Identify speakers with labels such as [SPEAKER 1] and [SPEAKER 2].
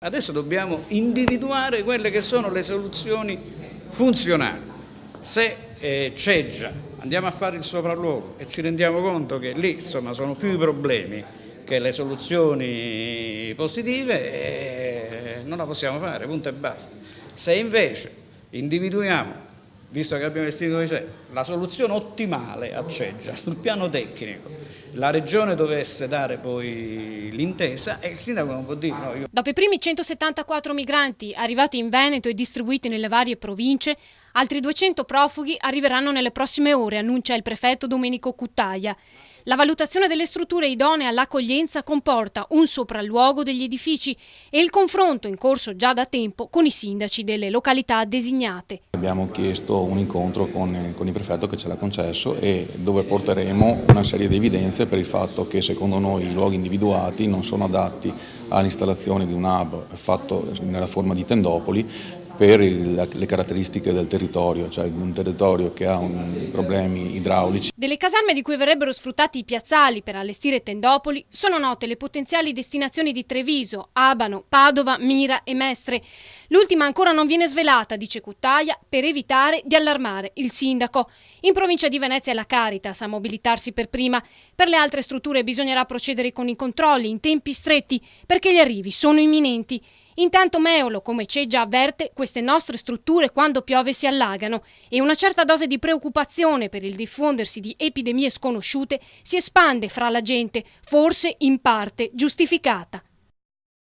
[SPEAKER 1] Adesso dobbiamo individuare quelle che sono le soluzioni funzionali. Se Ceggia andiamo a fare il sopralluogo e ci rendiamo conto che lì insomma sono più i problemi che le soluzioni positive, non la possiamo fare, punto e basta. Se invece individuiamo, visto che abbiamo istituito la soluzione ottimale a Ceggia sul piano tecnico, la regione dovesse dare poi l'intesa e il sindaco non può dire no.
[SPEAKER 2] Dopo i primi 174 migranti arrivati in Veneto e distribuiti nelle varie province, altri 200 profughi arriveranno nelle prossime ore, annuncia il prefetto Domenico Cuttaia. La valutazione delle strutture idonee all'accoglienza comporta un sopralluogo degli edifici e il confronto in corso già da tempo con i sindaci delle località designate.
[SPEAKER 3] Abbiamo chiesto un incontro con il prefetto che ce l'ha concesso e dove porteremo una serie di evidenze per il fatto che secondo noi i luoghi individuati non sono adatti all'installazione di un hub fatto nella forma di tendopoli per le caratteristiche del territorio, cioè un territorio che ha problemi idraulici.
[SPEAKER 2] Delle caserme di cui verrebbero sfruttati i piazzali per allestire tendopoli sono note le potenziali destinazioni di Treviso, Abano, Padova, Mira e Mestre. L'ultima ancora non viene svelata, dice Cuttaia, per evitare di allarmare il sindaco. In provincia di Venezia è la Caritas a mobilitarsi per prima. Per le altre strutture bisognerà procedere con i controlli in tempi stretti perché gli arrivi sono imminenti. Intanto Meolo, come Ceggia avverte, queste nostre strutture quando piove si allagano e una certa dose di preoccupazione per il diffondersi di epidemie sconosciute si espande fra la gente, forse in parte giustificata.